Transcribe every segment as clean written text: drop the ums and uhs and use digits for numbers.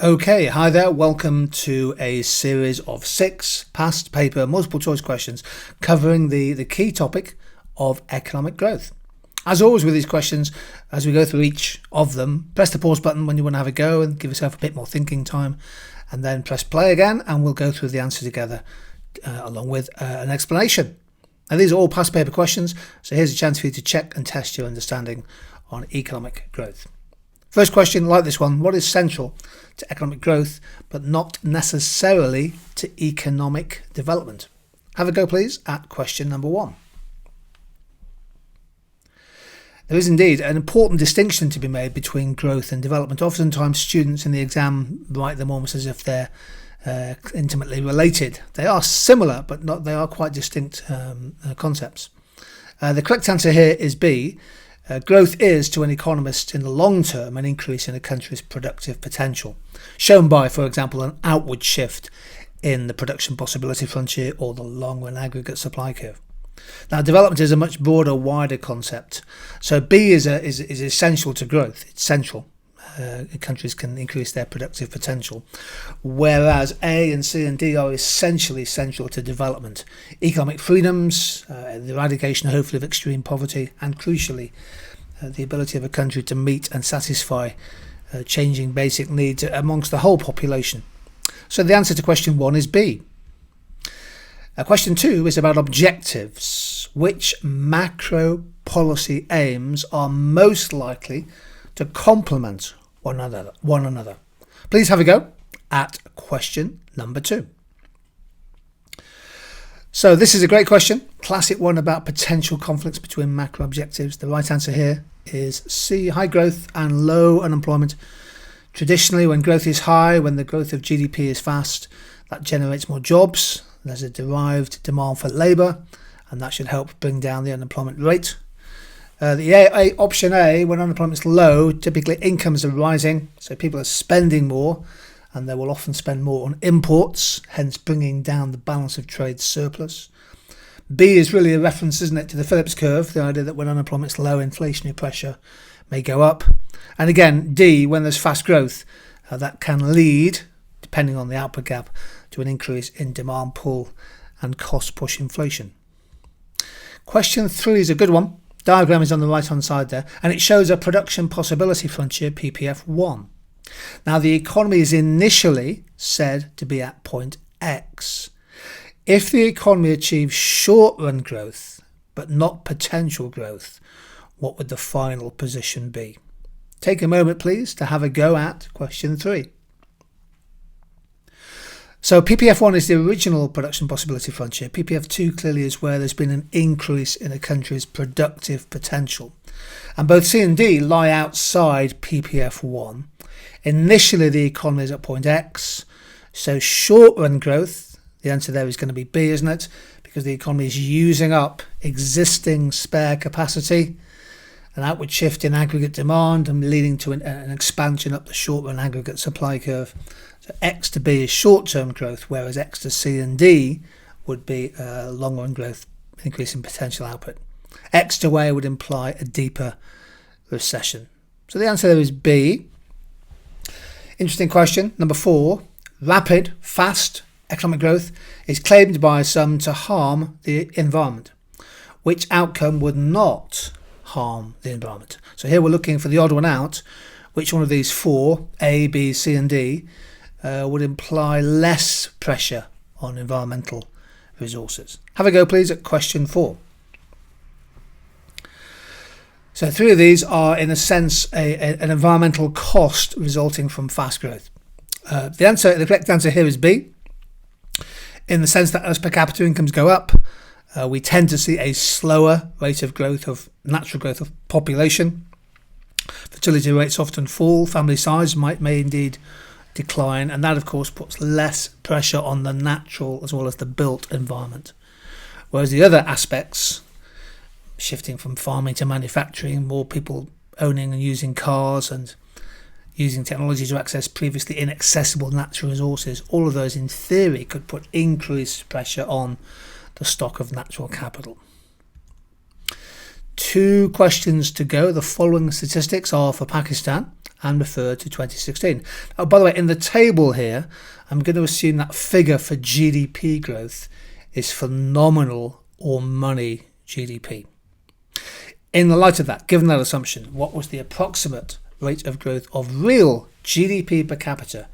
Okay, hi there. Welcome to a series of 6 past paper multiple choice questions covering the key topic of economic growth. As always with these questions, as we go through each of them, press the pause button when you want to have a go and give yourself a bit more thinking time, and then press play again and we'll go through the answer together along with an explanation. Now these are all past paper questions, so here's a chance for you to check and test your understanding on economic growth. First question, like this one, what is central to economic growth but not necessarily to economic development? Have a go please at question number 1. There is indeed an important distinction to be made between growth and development. Oftentimes students in the exam write them almost as if they're intimately related. They are similar but they are quite distinct concepts. The correct answer here is B. Growth is, to an economist in the long term, an increase in a country's productive potential, shown by, for example, an outward shift in the production possibility frontier or the long-run aggregate supply curve. Now, development is a much broader, wider concept. So B is essential to growth. It's central. Countries can increase their productive potential, whereas A and C and D are essentially central to development. Economic freedoms, the eradication hopefully of extreme poverty, and crucially the ability of a country to meet and satisfy changing basic needs amongst the whole population. So the answer to question 1 is B. Question 2 is about objectives. Which macro policy aims are most likely to complement one another? Please have a go at question number 2. So this is a great question, classic one about potential conflicts between macro objectives. The right answer here is C, high growth and low unemployment. Traditionally, when growth is high, when the growth of GDP is fast, that generates more jobs. There's a derived demand for labour, and that should help bring down the unemployment rate. Option A, when unemployment is low, typically incomes are rising, so people are spending more, and they will often spend more on imports, hence bringing down the balance of trade surplus. B is really a reference, isn't it, to the Phillips curve, the idea that when unemployment is low, inflationary pressure may go up. And again, D, when there's fast growth, that can lead, depending on the output gap, to an increase in demand pull and cost push inflation. Question 3 is a good one. Diagram is on the right hand side there, and it shows a production possibility frontier, PPF1. Now the economy is initially said to be at point X. If the economy achieves short run growth but not potential growth, what would the final position be? Take a moment please to have a go at question 3. So PPF1 is the original production possibility frontier. PPF2 clearly is where there's been an increase in a country's productive potential. And both C and D lie outside PPF1. Initially the economy is at point X, so short run growth, the answer there is going to be B, isn't it? Because the economy is using up existing spare capacity, an outward shift in aggregate demand and leading to an expansion up the short run aggregate supply curve. So X to B is short-term growth, whereas X to C and D would be long-run growth, increase in potential output. X to A would imply a deeper recession. So the answer there is B. Interesting question. Number 4, rapid, fast economic growth is claimed by some to harm the environment. Which outcome would not harm the environment? So here we're looking for the odd one out. Which one of these 4, A, B, C and D, would imply less pressure on environmental resources? Have a go please at question 4. So 3 of these are in a sense an environmental cost resulting from fast growth. The correct answer here is B, in the sense that as per capita incomes go up, we tend to see a slower rate of growth of natural growth of population. Fertility rates often fall, family size may indeed decline, and that of course puts less pressure on the natural as well as the built environment. Whereas the other aspects, shifting from farming to manufacturing, more people owning and using cars and using technology to access previously inaccessible natural resources, all of those in theory could put increased pressure on the stock of natural capital. 2 questions to go. The following statistics are for Pakistan and refer to 2016. Oh, by the way, in the table here, I'm going to assume that figure for GDP growth is for nominal or money GDP. In the light of that, given that assumption, what was the approximate rate of growth of real GDP per capita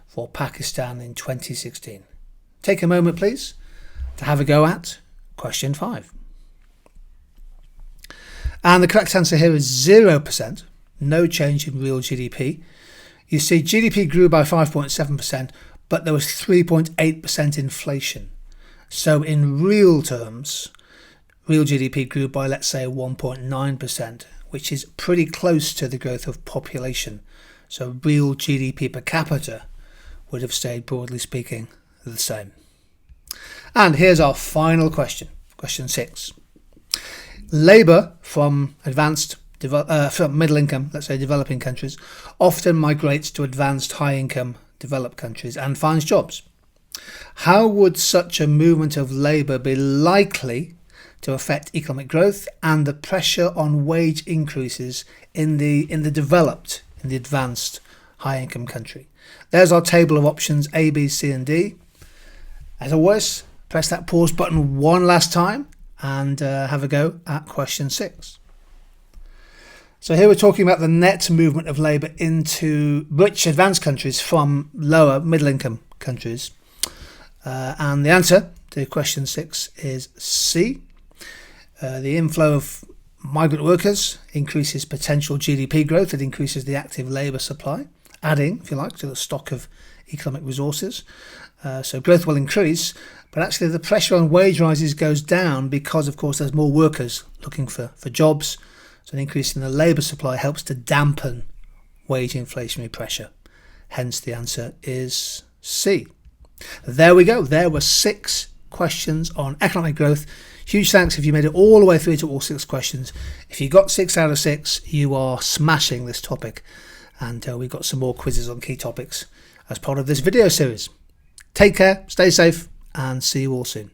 for Pakistan in 2016? Take a moment, please, to have a go at question 5. And the correct answer here is 0%, no change in real GDP. You see, GDP grew by 5.7%, but there was 3.8% inflation. So in real terms, real GDP grew by, let's say, 1.9%, which is pretty close to the growth of population. So real GDP per capita would have stayed, broadly speaking, the same. And here's our final question, question 6. Labour from from middle income, let's say developing countries, often migrates to advanced high income developed countries and finds jobs. How would such a movement of labour be likely to affect economic growth and the pressure on wage increases in the advanced high income country? There's our table of options A, B, C and D. As always, press that pause button one last time and have a go at question 6. So here we're talking about the net movement of labour into rich advanced countries from lower middle income countries. And the answer to question 6 is C. The inflow of migrant workers increases potential GDP growth. It increases the active labour supply, adding, if you like, to the stock of economic resources. So growth will increase, but actually the pressure on wage rises goes down because, of course, there's more workers looking for jobs. So an increase in the labour supply helps to dampen wage inflationary pressure. Hence the answer is C. There we go. There were 6 questions on economic growth. Huge thanks if you made it all the way through to all 6 questions. If you got 6 out of 6, you are smashing this topic. And we've got some more quizzes on key topics as part of this video series. Take care, stay safe, and see you all soon.